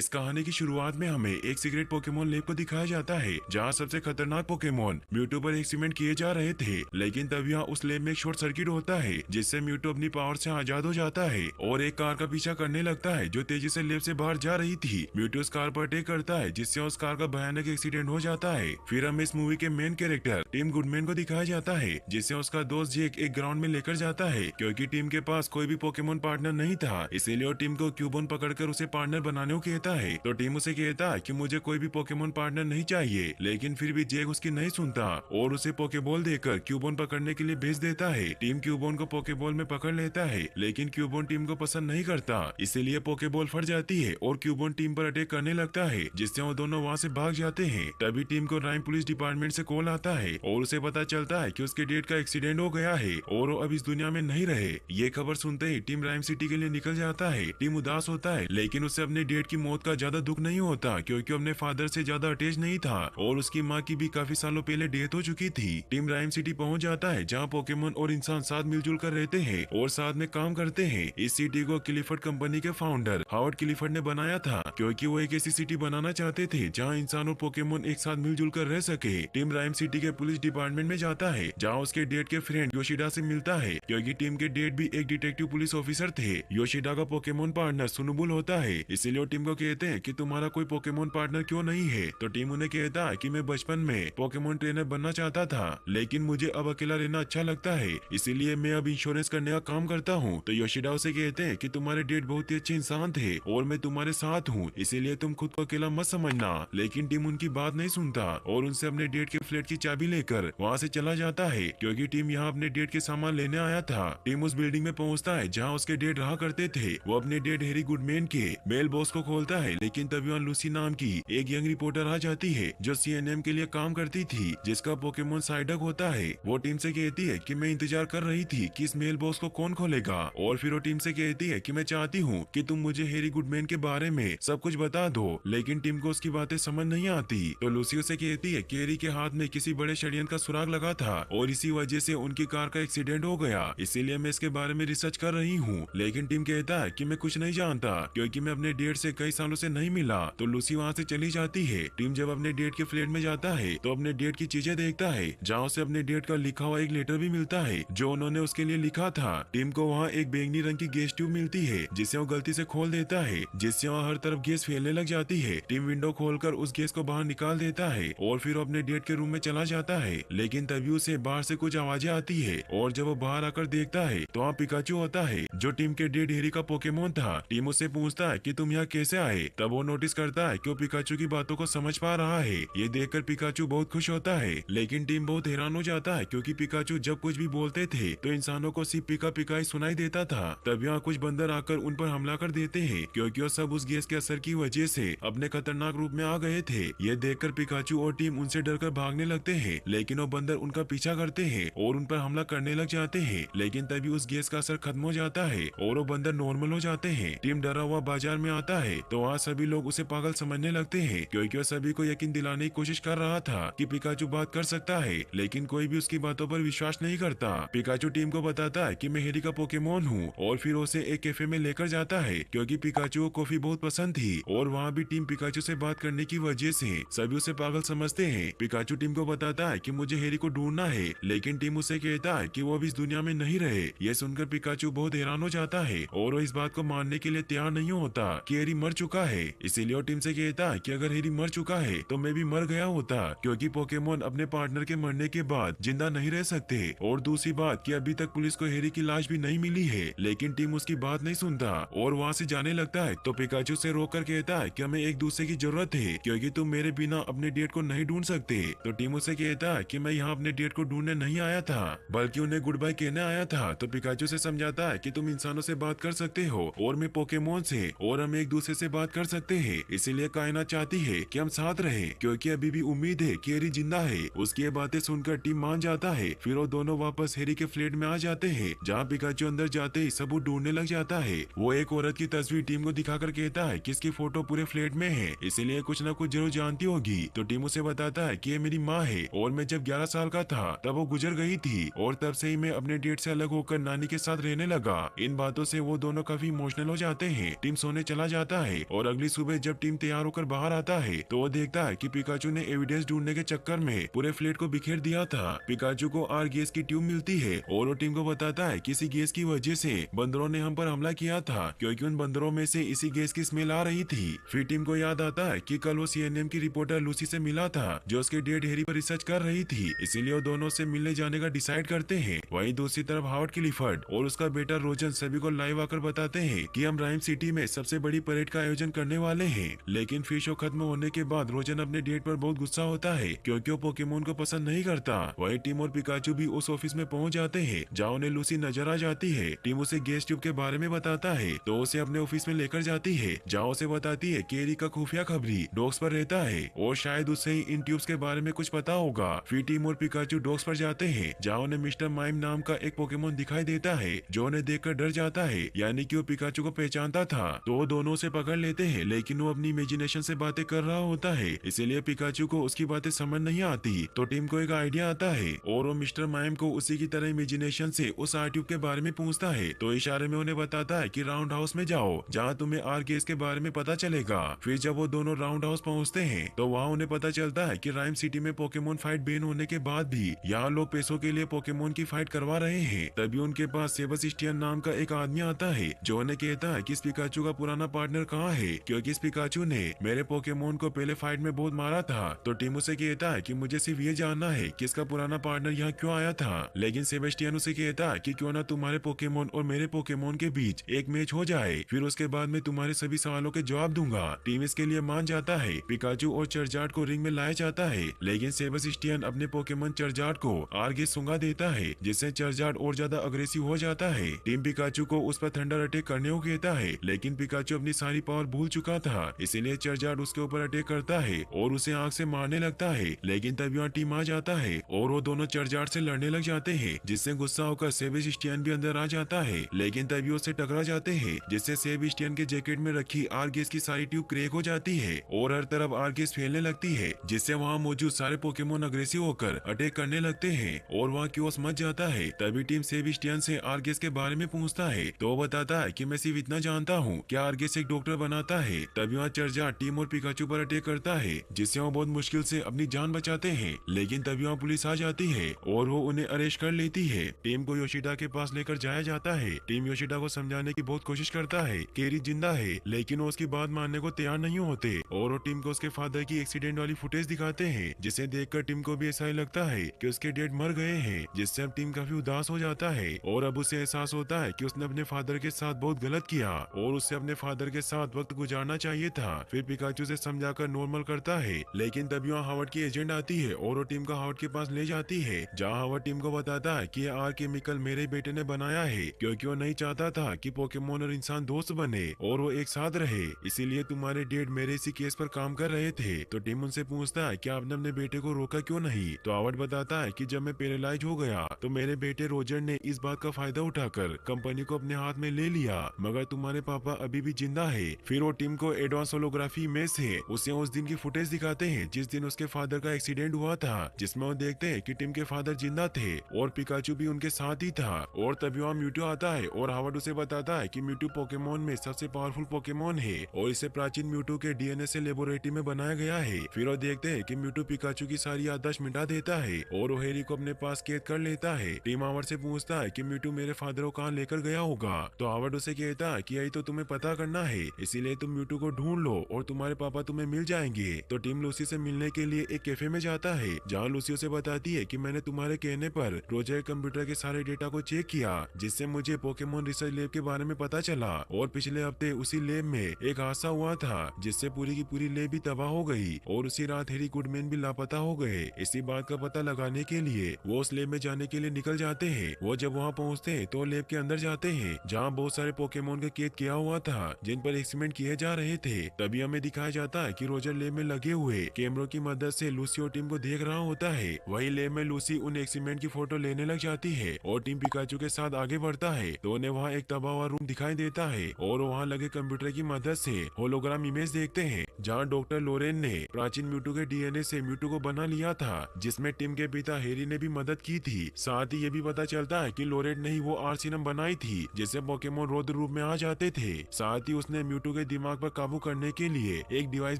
इस कहानी की शुरुआत में हमें एक सीक्रेट पोकेमोन लैब को दिखाया जाता है जहाँ सबसे खतरनाक पोकेमोन म्यूटू पर एक्सपेरिमेंट किए जा रहे थे। लेकिन तब यहाँ उस लैब में एक शॉर्ट सर्किट होता है जिससे म्यूटू अपनी पावर से आजाद हो जाता है और एक कार का पीछा करने लगता है जो तेजी से लैब से बाहर जा रही थी। म्यूटू उस कार पर अटैक करता है जिससे उस कार का भयानक एक्सीडेंट हो जाता है। फिर हमें इस मूवी के मेन कैरेक्टर टिम गुडमैन को दिखाया जाता है जिसे उसका दोस्त जेक एक ग्राउंड में लेकर जाता है क्योंकि टीम के पास कोई भी पोकेमोन पार्टनर नहीं था, इसीलिए वो टीम को क्यूबोन पकड़कर उसे पार्टनर बनाने को कहता है। तो टीम उसे कहता है कि मुझे कोई भी पोकेमोन पार्टनर नहीं चाहिए, लेकिन फिर भी जेक उसकी नहीं सुनता और उसे पोकेबॉल देकर क्यूबोन पकड़ने के लिए भेज देता है। टीम क्यूबोन को पोकेबॉल में पकड़ लेता है लेकिन क्यूबोन टीम को पसंद नहीं करता, इसीलिए पोकेबॉल फट जाती है और क्यूबोन टीम पर अटैक करने लगता है जिससे वो दोनों वहाँ से भाग जाते हैं। तभी टीम को राइम पुलिस डिपार्टमेंट से कॉल आता है और उसे पता चलता है कि उसके डेट का एक्सीडेंट हो गया है और वो अब इस दुनिया में नहीं रहे। ये खबर सुनते ही टीम राइम सिटी के लिए निकल जाता है। टीम उदास होता है लेकिन उसे अपने डेट की मौत का ज्यादा दुख नहीं होता क्योंकि अपने फादर से ज्यादा अटैच नहीं था और उसकी माँ की भी काफी सालों पहले डेथ हो चुकी थी। टीम राइम सिटी पहुंच जाता है जहाँ पोकेमोन और इंसान साथ मिलजुल कर रहते हैं और साथ में काम करते हैं। इस सिटी को क्लिफर्ड कंपनी के फाउंडर हावर्ड क्लिफर्ड ने बनाया था क्योंकि वो एक ऐसी सिटी बनाना चाहते थे जहाँ इंसान और पोकेमोन एक साथ मिलजुल कर रह सके। टीम राइम सिटी के पुलिस डिपार्टमेंट में जाता है जहाँ उसके डेट के फ्रेंड योशिडा से मिलता है क्योंकि टीम के डेट भी एक डिटेक्टिव पुलिस ऑफिसर थे। योशिडा का पोकेमोन पार्टनर सुनुबुल होता है, इसलिए वो टीम को कहते हैं कि तुम्हारा कोई पोकेमोन पार्टनर क्यों नहीं है। तो टीम उन्हें कहता है कि मैं बचपन में पोकेमोन ट्रेनर बनना चाहता था लेकिन मुझे अब अकेला रहना अच्छा लगता है, इसीलिए मैं अब इंश्योरेंस करने का काम करता हूँ। तो योशिडा उसे कहते हैं कि तुम्हारे डेट बहुत ही अच्छे इंसान थे और मैं तुम्हारे साथ हूँ, इसीलिए तुम खुद को अकेला मत समझना। लेकिन टीम उनकी बात नहीं सुनता और उनसे अपने डेट के फ्लैट की चाबी लेकर वहाँ से चला जाता है क्योंकि टीम यहाँ अपने डेट के सामान लेने आया था। टीम उस बिल्डिंग में पहुँचता है जहाँ उसके डेट रहा करते थे। वो अपने डेट हैरी गुडमैन के मेल बॉक्स को खोलता है लेकिन तभी वहाँ लूसी नाम की एक यंग रिपोर्टर आ जाती है जो सीएनएम के लिए काम करती थी जिसका पोकेमोन साइडक होता है। वो टीम से कहती है कि मैं इंतजार कर रही थी कि इस मेल बॉक्स को कौन खोलेगा और फिर वो टीम से कहती है कि मैं चाहती हूँ कि तुम मुझे हैरी गुडमैन के बारे में सब कुछ बता दो, लेकिन टीम को उसकी बातें समझ नहीं आती। तो लूसी उसे कहती है कि हैरी के हाथ में किसी बड़े षड्यंत्र का सुराग लगा था और इसी वजह से उनकी कार का एक्सीडेंट हो गया, इसीलिए मैं इसके बारे में रिसर्च कर रही हूँ। लेकिन टीम कहता है कि मैं कुछ नहीं जानता क्योंकि मैं अपने डेट से कई सालों से नहीं मिला। तो लूसी वहाँ से चली जाती है। टीम जब अपने डेट के फ्लैट में जाता है तो अपने डेट की चीजें देखता है जहाँ उसे अपने डेट का लिखा हुआ एक लेटर भी मिलता है जो उन्होंने उसके लिए लिखा था। टीम को वहाँ एक बैंगनी रंग की गैस ट्यूब मिलती है जिसे वो गलती से खोल देता है जिससे वहाँ हर तरफ गैस फैलने लग जाती है। टीम विंडो खोलकर उस गैस को बाहर निकाल देता है और फिर वो अपने डेट के रूम में चला जाता है। लेकिन तभी उसे बाहर से कुछ आवाजें आती है और जब वो बाहर आकर देखता है तो वहाँ पिकाचू होता है जो टीम के डेट हैरी का पोकेमोन था। टीम उससे पूछता है कि तुम यहाँ कैसे आए। तब वो नोटिस करता है कि वो पिकाचू की बातों को समझ पा रहा है। ये देखकर पिकाचू बहुत खुश होता है लेकिन टीम बहुत हैरान हो जाता है क्योंकि पिकाचू जब कुछ भी बोलते थे तो इंसानों को सिर्फ पिका पिका ही सुनाई देता था। तब यहाँ कुछ बंदर आकर उन पर हमला कर देते हैं क्योंकि वो सब उस गैस के असर की वजह से अपने खतरनाक रूप में आ गए थे। ये देखकर पिकाचू और टीम उनसे डरकर भागने लगते हैं लेकिन वो बंदर उनका पीछा करते हैं और उन पर हमला करने लग जाते हैं। लेकिन तभी उस गैस का असर खत्म हो जाता है और वो बंदर नॉर्मल हो जाते हैं। टीम डरा हुआ बाजार में आता है तो वहाँ सभी लोग उसे पागल समझने लगते हैं क्योंकि वो सभी को यकीन दिलाने की कोशिश कर रहा था कि पिकाचू बात कर सकता है, लेकिन कोई भी उसकी बातों पर विश्वास नहीं करता। पिकाचू टीम को बताता है कि मैं हैरी का पोकेमोन हूँ और फिर उसे एक कैफे में लेकर जाता है क्योंकि पिकाचू को कॉफी बहुत पसंद थी और वहाँ भी टीम पिकाचू से बात करने की वजह से सभी उसे पागल समझते हैं। पिकाचू टीम को बताता है कि मुझे हैरी को ढूंढना है लेकिन टीम उसे कहता है कि वो अभी इस दुनिया में नहीं रहे। ये सुनकर पिकाचू बहुत हैरान हो जाता है और वो इस बात को मानने के लिए तैयार नहीं होता कि हैरी मर चुका है। इसीलिए वो टीम से कहता है कि अगर हैरी मर चुका है तो मैं भी मर गया होता क्योंकि पोकेमोन अपने पार्टनर के मरने के बाद जिंदा नहीं रह सकते। और दूसरी बात कि अभी तक पुलिस को हैरी की लाश भी नहीं मिली है, लेकिन टीम उसकी बात नहीं सुनता और वहाँ से जाने लगता है। तो पिकाचू से रोककर कहता है कि हमें एक दूसरे की जरूरत है क्योंकि तुम मेरे बिना अपने डेट को नहीं ढूंढ सकते। तो टीम उसे कहता है कि मैं यहाँ अपने डेट को ढूंढने नहीं आया था बल्कि उन्हें गुड बाय कहने आया था। तो पिकाचू से समझाता है कि तुम इंसानों से बात कर सकते हो और मैं पोकेमोन से, और हम एक दूसरे से बात कर सकते हैं, इसीलिए कायनात चाहती है कि हम साथ रहें क्योंकि अभी भी उम्मीद है कि हैरी जिंदा है। उसकी ये बातें सुनकर टीम मान जाता है। फिर वो दोनों वापस हैरी के फ्लैट में आ जाते हैं जहाँ पिकाचू अंदर जाते ही सबूत ढूंढने लग जाता है। वो एक औरत की तस्वीर टीम को दिखाकर कहता है कि इसकी फोटो पूरे फ्लैट में है, इसीलिए कुछ न कुछ जरूर जानती होगी। तो टीम उसे बताता है कि ये मेरी माँ है और मैं जब 11 साल का था तब वो गुजर गई थी और तब से ही मैं अपने डेट से अलग होकर नानी के साथ रहने लगा। इन बातों से वो दोनों काफी इमोशनल हो जाते हैं। टीम सोने चला जाता है और अगली सुबह जब टीम तैयार होकर बाहर आता है तो वो देखता है कि पिकाचू ने एविडेंस ढूंढने के चक्कर में पूरे फ्लेट को बिखेर दिया था। पिकाचू को आर गैस की ट्यूब मिलती है और वो टीम को बताता है कि इसी गैस की वजह से बंदरों ने हम पर हमला किया था, क्योंकि उन बंदरों में से इसी गैस की स्मेल आ रही थी। फिर टीम को याद आता है कि कल वो सीएनएन की रिपोर्टर लूसी से मिला था जो उसके डेड हैरी पर रिसर्च कर रही थी, इसीलिए वो दोनों से मिलने जाने का डिसाइड करते हैं। वहीं दूसरी तरफ हावर्ड क्लिफर्ड और उसका बेटा रोजन सभी को लाइव आकर बताते हैं कि हम राइम सिटी में सबसे बड़ी परेड का आयोजन करने वाले हैं। लेकिन फिर शो खत्म होने के बाद रोजन अपने डेट पर बहुत गुस्सा होता है क्योंकि वो पोकेमोन को पसंद नहीं करता। वहीं टीम और पिकाचू भी उस ऑफिस में पहुंच जाते हैं जहाँ उन्हें लूसी नजर आ जाती है। टीम उसे गैस ट्यूब के बारे में बताता है तो उसे अपने ऑफिस में लेकर जाती है जहाँ उसे बताती है कि एरी का खुफिया खबरी डॉग्स पर रहता है और शायद उसे ही इन ट्यूब्स के बारे में कुछ पता होगा। फिर टीम और पिकाचू डॉग्स पर जाते हैं जहाँ उन्हें मिस्टर माइम नाम का एक पोकेमोन दिखाई देता है जो उन्हें देखकर डर जाता है, यानी कि वो पिकाचू को पहचानता था। तो वो दोनों उसे पकड़ लेते हैं लेकिन वो अपनी इमेजिनेशन से बातें कर रहा होता है, इसीलिए पिकाचू को उसकी बातें समझ नहीं आती। तो टीम को एक आइडिया आता है और वो मिस्टर माइम को उसी की तरह इमेजिनेशन से उस आर ट्यूब के बारे में पूछता है। तो इशारे में उन्हें बताता है कि राउंड हाउस में जाओ जहाँ तुम्हें आर गैस के बारे में पता चलेगा। फिर जब वो दोनों राउंड हाउस पहुँचते हैं तो वहाँ उन्हें पता चलता है कि राइम सिटी में पोकेमोन फाइट बैन होने के बाद भी यहाँ लोग पैसों के लिए पोकेमोन की फाइट करवा रहे हैं। तभी उनके पास सेबस्टियन नाम का एक आदमी आता है जो उन्हें कहता है कि इस पिकाचू का पुराना पार्टनर कहाँ है, क्योंकि इस पिकाचू ने मेरे पोकेमोन को पहले फाइट में बहुत मारा था। तो टीम उसे कहता है कि मुझे सिर्फ ये जानना है कि इसका पुराना पार्टनर यहाँ क्यों आया था। लेकिन सेबस्टियन उसे कहता है कि क्यों ना तुम्हारे पोकेमोन और मेरे पोकेमोन के बीच एक मैच हो जाए, फिर उसके बाद मैं तुम्हारे सभी सवालों के जवाब दूंगा। टीम इसके लिए मान जाता है। पिकाचू और चरजार्ड को रिंग में लाया जाता है लेकिन सेबस्टियन अपने पोकेमोन चरजार्ड को आर गैस सूंघा देता है जिससे चरजार्ड और ज्यादा अग्रेसिव हो जाता है। टीम पिकाचू को उस पर थंडर अटैक करने को कहता है लेकिन पिकाचू अपनी सारी पावर भूल चुका था, इसीलिए चरजार्ड उसके ऊपर अटैक करता है और उसे आग से मारने लगता है। लेकिन तभी वहाँ टीम आ जाता है और वो दोनों चरजार्ड से लड़ने लग जाते हैं जिससे गुस्सा होकर सेबस्टियन भी अंदर आ जाता है। लेकिन तभी उससे टकरा जाते हैं जिससे सेबस्टियन के जैकेट में रखी आर गैस की सारी ट्यूब क्रैक हो जाती है और हर तरफ आर गैस फैलने लगती है जिससे वहाँ मौजूद सारे पोकेमोन अग्रेसिव होकर अटैक करने लगते हैं और वहाँ क्योस मच जाता है। तभी टीम सेबस्टियन से आर गैस के बारे में पूछता है तो वो बताता है कि मैं सिर्फ इतना जानता हूँ कि आर गैस एक डॉक्टर बनाता है। तभी वहाँ चरजार्ड टीम और पिकाचू पर अटैक करता है जिससे वो बहुत मुश्किल से अपनी जान बचाते हैं। लेकिन तभी वहाँ पुलिस आ जाती है और वो उन्हें अरेस्ट कर लेती है। टीम को योशिडा के पास लेकर जाया जाता है। टीम योशिडा को समझाने की बहुत कोशिश करता है कि एरी जिंदा है लेकिन वो उसकी बात मानने को तैयार नहीं होते और वो टीम को उसके फादर की एक्सीडेंट वाली फुटेज दिखाते हैं जिसे देखकर टीम को भी ऐसा ही लगता है कि उसके डैड मर गए हैं, जिससे अब टीम काफी उदास हो जाता है और अब उसे एहसास होता है कि उसने अपने फादर के साथ बहुत गलत किया और उसे अपने फादर के साथ वक्त गुजारना चाहिए था। फिर पिकाचू से समझाकर नॉर्मल करता है लेकिन तभी वहाँ हावर्ड की एजेंट आती है और वो टीम को हावर्ड के पास ले जाती है जहाँ हावर्ड टीम को बताता है कि आर केमिकल मेरे बेटे ने बनाया है क्योंकि वो नहीं चाहता था कि पोकेमोन और इंसान दोस्त बने और वो एक साथ रहे, इसीलिए तुम्हारे डैड मेरे इसी केस पर काम कर रहे थे। तो टीम उनसे पूछता है कि आपने अपने बेटे को रोका क्यों नहीं। तो हावर्ड बताता है कि जब मैं पैरालाइज हो गया तो मेरे बेटे रोजर ने इस बात का फायदा उठाकर कंपनी को अपने हाथ में ले लिया, मगर तुम्हारे पापा अभी भी जिंदा है। फिर वो टीम को एडवांस होलोग्राफी में से उसे उस दिन की फुटेज दिखाते हैं जिस दिन उसके फादर का एक्सीडेंट हुआ था, जिसमें वो देखते हैं कि टीम के फादर जिंदा थे और पिकाचू भी उनके साथ ही था। और तभी वहाँ म्यूटू आता है और हावर्ड उसे बताता है कि म्यूटू पोकेमोन में सबसे पावरफुल पोकेमोन है और इसे प्राचीन म्यूटू के डीएनए से लेबोरेटरी में बनाया गया है। फिर वो देखते हैं कि म्यूटू पिकाचू की सारी याददाश्त मिटा देता है और वो हैरी को अपने पास कैद कर लेता है। टीम हावर्ड से पूछता है कि म्यूटू मेरे फादर को कहाँ लेकर गया होगा। तो हावर्ड उसे कहता है कि यही तो तुम्हें पता करना है, इसीलिए तुम म्यूटू को ढूंढ लो और तुम्हारे पापा तुम्हें मिल जाएंगे। तो टीम लूसी से मिलने के लिए एक कैफे में जाता है जहाँ लूसी उसे बताती है कि मैंने तुम्हारे कहने पर रोजर कंप्यूटर के सारे डेटा को चेक किया जिससे मुझे पोकेमोन रिसर्च लैब के बारे में पता चला और पिछले हफ्ते उसी लैब में एक हादसा हुआ था जिससे पूरी की पूरी लैब भी तबाह हो गई और उसी रात हैरी गुडमैन भी लापता हो गए। इसी बात का पता लगाने के लिए वो उस लैब में जाने के लिए निकल जाते हैं। वो जब वहाँ पहुँचते हैं तो लैब के अंदर जाते हैं जहाँ बहुत सारे पोकेमोन का कैद किया हुआ था जिन पर एक्सपेरिमेंट किए जा रहे थे। तभी हमें दिखाया जाता है कि रोजर लैब में लगे हुए कैमरों की मदद से लूसी और टीम को देख रहा होता है। वही लैब में लूसी उन एक्सपेरिमेंट की फोटो लेने लग जाती है और टीम पिकाचू के साथ आगे बढ़ता है तो उन्हें वहाँ एक तबाह हुआ रूम दिखाई देता है और वहाँ लगे कंप्यूटर की मदद से होलोग्राम इमेज देखते हैं जहाँ डॉक्टर लोरेन ने प्राचीन म्यूटू के डीएनए से म्यूटू को बना लिया था जिसमें टीम के पिता हैरी ने भी मदद की थी। साथ ही ये भी पता चलता है कि लोरेन ने ही वो आर्सिनम बनाई थी जिससे पोकेमोन रौद्र रूप में आ जाते थे। साथ ही उसने म्यूटू के के दिमाग पर काबू करने के लिए एक डिवाइस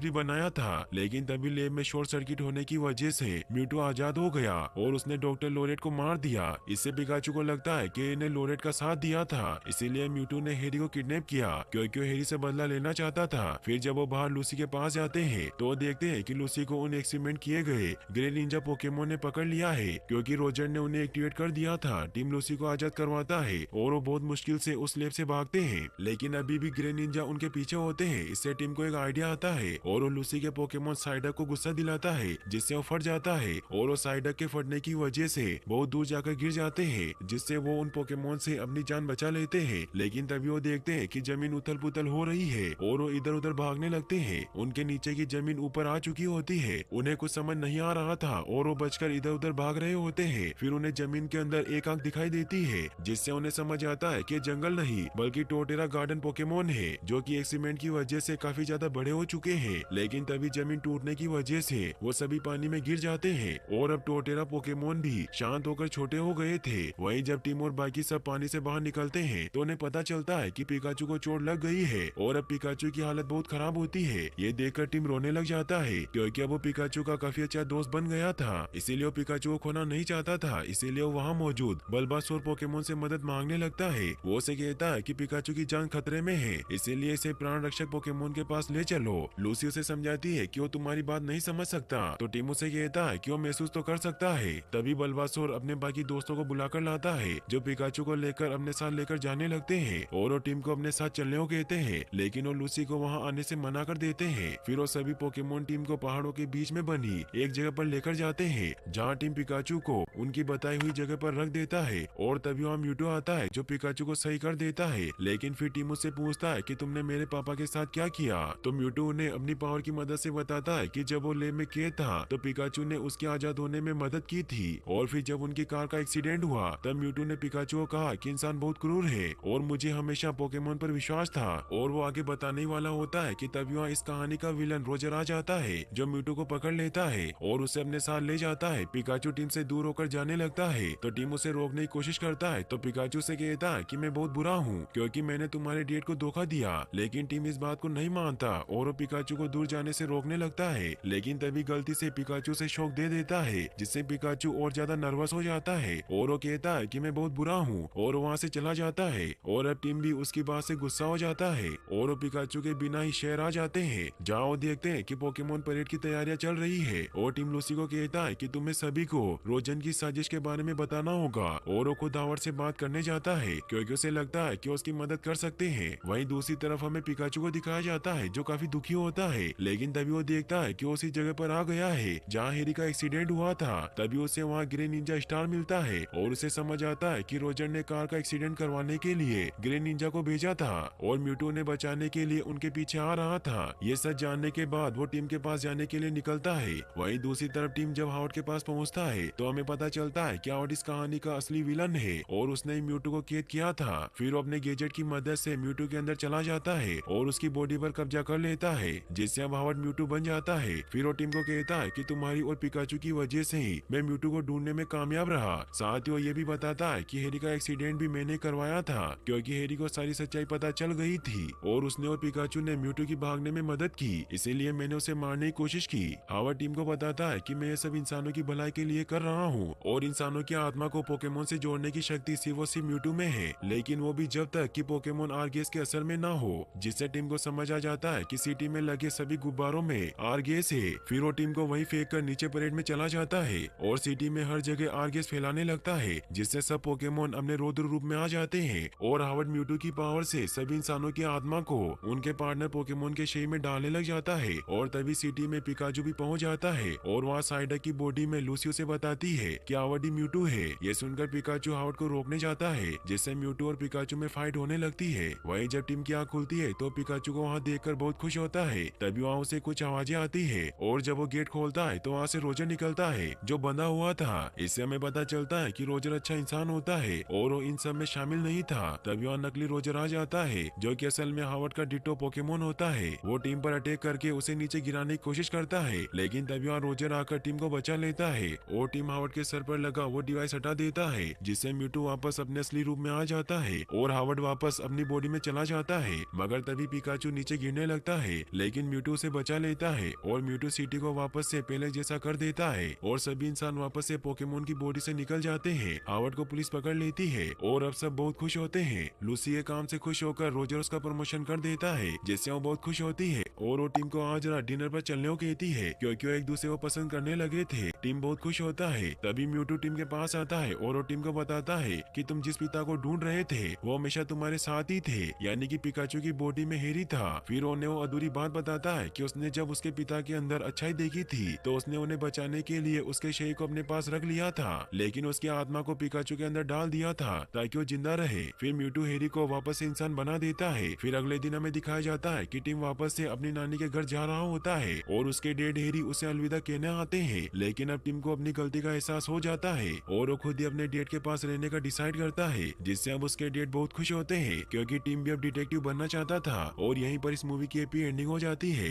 भी बनाया था, लेकिन तभी लैब में शॉर्ट सर्किट होने की वजह से म्यूटू आजाद हो गया और उसने डॉक्टर लोरेट को मार दिया। इससे पिकाचू को लगता है कि इन्हें लोरेट का साथ दिया था, इसीलिए म्यूटू ने हैरी को किडनैप किया क्योंकि वो हैरी से बदला लेना चाहता था। फिर जब वो बाहर लूसी के पास जाते हैं तो देखते हैं कि लूसी को उन एक्सपेरिमेंट किए गए ग्रे निंजा पोकेमोन ने पकड़ लिया है, क्योंकि रोजर ने उन्हें एक्टिवेट कर दिया था। टीम लूसी को आजाद करवाता है और वो बहुत मुश्किल से उस लैब से भागते हैं, लेकिन अभी भी ग्रे निंजा उनके पीछे होते हैं। इससे टीम को एक आइडिया आता है और वो लूसी के पोकेमोन साइडक को गुस्सा दिलाता है, जिससे वो फट जाता है और वो साइडक के फटने की वजह से बहुत दूर जाकर गिर जाते हैं, जिससे वो उन पोकेमोन से अपनी जान बचा लेते हैं। लेकिन तभी वो देखते हैं कि जमीन उथल पुथल हो रही है और वो इधर उधर भागने लगते हैं। उनके नीचे की जमीन ऊपर आ चुकी होती है। उन्हें कुछ समझ नहीं आ रहा था और वो बचकर इधर उधर भाग रहे होते हैं। फिर उन्हें जमीन के अंदर एक आंख दिखाई देती है, जिससे उन्हें समझ आता है कि जंगल नहीं बल्कि टोटेरा गार्डन पोकेमोन है, जो कि एक्सीमेंट की वजह से काफी ज्यादा बड़े हो चुके हैं। लेकिन तभी जमीन टूटने की वजह से वो सभी पानी में गिर जाते हैं और अब टोटेरा पोकेमोन भी शांत होकर छोटे हो गए थे। वहीं जब टीम और बाकी सब पानी से बाहर निकलते हैं तो उन्हें पता चलता है कि पिकाचू को चोट लग गई है और अब पिकाचू की हालत बहुत खराब होती है। ये देखकर टीम रोने लग जाता है, क्योंकि अब वो पिकाचू का काफी अच्छा दोस्त बन गया था, इसीलिए वो पिकाचू को खोना नहीं चाहता था। इसीलिए वो वहाँ मौजूद बल्बासोर पोकेमोन से मदद मांगने लगता है। वो उसे कहता है कि पिकाचू की जान खतरे में है, इसीलिए इसे प्राण रक्षक पोकेमोन के पास ले चलो। लूसी उसे समझाती है कि वो तुम्हारी बात नहीं समझ सकता, तो टीम उसे कहता है कि वो महसूस तो कर सकता है। तभी बल्बासोर अपने बाकी दोस्तों को बुलाकर लाता है, जो पिकाचू को लेकर अपने साथ लेकर जाने लगते हैं और वो टीम को अपने साथ चलने को कहते हैं, लेकिन वो लूसी को वहाँ आने से मना कर देते हैं। फिर वो सभी पोकेमोन टीम को पहाड़ों के बीच में बनी एक जगह पर लेकर जाते हैं, जहाँ टीम पिकाचू को उनकी बताई हुई जगह पर रख देता है और तभी वहाँ म्यूटू आता है, जो पिकाचू को सही कर देता है। लेकिन फिर टीम उससे पूछता है कि तुमने मेरे पापा के साथ क्या किया, तो म्यूटू उन्हें अपनी पावर की मदद से बताता है कि जब वो लैब में कैद था तो पिकाचू ने उसके आजाद होने में मदद की थी, और फिर जब उनकी कार का एक्सीडेंट हुआ तब म्यूटू ने पिकाचू को कहा कि इंसान बहुत क्रूर है और मुझे हमेशा पोकेमोन पर विश्वास था। और वो आगे बताने वाला होता है कि तभी वहाँ इस कहानी का विलन रोजर आ जाता है, जो म्यूटू को पकड़ लेता है और उसे अपने साथ ले जाता है। पिकाचू टीम से दूर होकर जाने लगता है तो टीम उसे रोकने की कोशिश करता है, तो पिकाचू से कहता है कि मैं बहुत बुरा हूँ क्योंकि मैंने तुम्हारे डेट को धोखा दिया। लेकिन टीम इस बात को नहीं मानता और वो पिकाचू को दूर जाने से रोकने लगता है, लेकिन तभी गलती से पिकाचू से शॉक दे देता है, जिससे पिकाचू और ज्यादा नर्वस हो जाता है और वो कहता है कि मैं बहुत बुरा हूँ और वहाँ से चला जाता है। और अब टीम भी उसकी बात से गुस्सा हो जाता है और वो पिकाचू के बिना ही शहर आ जाते हैं, जहाँ वो देखते हैं कि पोकेमोन परेड की तैयारियां चल रही है। और टीम लूसी को कहता है कि तुम्हें सभी को रोजन की साजिश के बारे में बताना होगा, और वो खुद हावर्ड से बात करने जाता है क्योंकि उसे लगता है कि उसकी मदद कर सकते हैं। वहीं दूसरी तरफ हमें पिकाचू को दिखाया जाता है, जो काफी दुखी होता है, लेकिन तभी वो देखता है कि वो उसी जगह पर आ गया है जहाँ हैरी का एक्सीडेंट हुआ था। तभी उसे वहाँ ग्रे निंजा स्टार मिलता है और उसे समझ आता है कि रोजर ने कार का एक्सीडेंट करवाने के लिए ग्रे निंजा को भेजा था और म्यूटू ने बचाने के लिए उनके पीछे आ रहा था। ये सच जानने के बाद वो टीम के पास जाने के लिए निकलता है। वहीं दूसरी तरफ टीम जब हावर्ड के पास पहुंचता है तो हमें पता चलता है कि हावर्ड इस कहानी का असली विलन है और उसने म्यूटू को कैद किया था। फिर वो अपने गैजेट की मदद से म्यूटू के अंदर चला जाता है और उसकी बॉडी पर कब्जा कर लेता है, जिससे अब हावर्ड म्यूटू बन जाता है। फिर वो टीम को कहता है कि तुम्हारी और पिकाचू की वजह से ही मैं म्यूटू को ढूंढने में कामयाब रहा। साथ ही वो ये भी बताता है कि हैरी का एक्सीडेंट भी मैंने करवाया था, क्योंकि हैरी को सारी सच्चाई पता चल गई थी और उसने और पिकाचू ने म्यूटू की भागने में मदद की, इसीलिए मैंने उसे मारने की कोशिश की। हावर्ड टीम को बताता है कि मैं ये सब इंसानों की भलाई के लिए कर रहा हूँ और इंसानों की आत्मा को पोकेमोन से जोड़ने की शक्ति सिर्फ और सिर्फ म्यूटू में है, लेकिन वो भी जब तक कि पोकेमोन आर्गेस के असर में ना हो, जिससे टीम को समझ आ जाता है कि सिटी में लगे सभी गुब्बारों में आर्गेस है। फिर वो टीम को वहीं फेंक कर नीचे परेड में चला जाता है और सिटी में हर जगह आर्गेस फैलाने लगता है, जिससे सब पोकेमोन अपने रौद्र रूप में आ जाते हैं और हावर्ड म्यूटू की पावर से सभी इंसानों की आत्मा को उनके पार्टनर पोकेमोन के शरीर में डालने लग जाता है। और तभी सिटी में पिकाचू भी पहुंच जाता है और वहाँ साइडा की बॉडी में लूसी उसे बताती है कि हावर्ड ही म्यूटू है। ये सुनकर पिकाचू हावर्ड को रोकने जाता है, जिससे म्यूटू और पिकाचू में फाइट होने लगती है। वहीं जब टीम की आँख खुलती है तो पिकाचू को वहाँ देखकर बहुत खुश होता है। तभी वहाँ उसे कुछ आवाजें आती है और जब वो गेट खोलता है तो वहाँ से रोजर निकलता है, जो बंधा हुआ था। इससे हमें पता चलता है कि रोजर अच्छा इंसान होता है और वो इन सब में शामिल नहीं था। तभी वहाँ नकली रोजर आ जाता है, जो कि असल में हावर्ड का डिटो पोकेमोन होता है। वो टीम पर अटैक करके उसे नीचे गिराने की कोशिश करता है, लेकिन तभी वहाँ रोजर आकर टीम को बचा लेता है और टीम हावर्ड के सर पर लगा वो डिवाइस हटा देता है, जिससे म्यूटू वापस अपने असली रूप में आ जाता है और हावर्ड वापस अपनी बॉडी में चला जाता है। मगर तभी पिकाचू नीचे गिरने लगता है, लेकिन म्यूटू उसे बचा लेता है और म्यूटू सिटी को वापस से पहले जैसा कर देता है और सभी इंसान वापस से पोकेमोन की बॉडी से निकल जाते हैं। हावर्ड को पुलिस पकड़ लेती है और अब सब बहुत खुश होते हैं। लूसी के काम से खुश होकर रोजर उसका प्रमोशन कर देता है, जिससे वो बहुत खुश होती है और वो टीम को आज रात डिनर पर चलने को कहती है, क्योंकि वो एक दूसरे को पसंद करने लगे थे। टीम बहुत खुश होता है। तभी म्यूटू टीम के पास आता है और वो टीम को बताता है कि तुम जिस पिता को ढूंढ रहे थे वो हमेशा तुम्हारे साथ ही थे, यानी कि पिकाचू की बॉडी में हेरी था। फिर उन्हें वो अधूरी बात बताता है कि उसने जब उसके पिता के अंदर अच्छाई देखी थी तो उसने उन्हें बचाने के लिए उसके शरीर को अपने पास रख लिया था, लेकिन उसकी आत्मा को पिकाचू के अंदर डाल दिया था ताकि वो जिंदा रहे। फिर म्यूटू हेरी को वापस से इंसान बना देता है। फिर अगले दिन हमें दिखाया जाता है कि टीम वापस से अपनी नानी के घर जा रहा होता है और उसके डैड हेरी उसे अलविदा कहने आते हैं, लेकिन अब टीम को अपनी गलती का एहसास हो जाता है और वो खुद ही अपने डैड के पास रहने का डिसाइड करता है, जिससे अब उसके डैड बहुत खुश होते हैं क्योंकि टीम भी अब डिटेक्टिव बनना चाहता था। और यहीं पर इस मूवी की हैप्पी एंडिंग हो जाती है।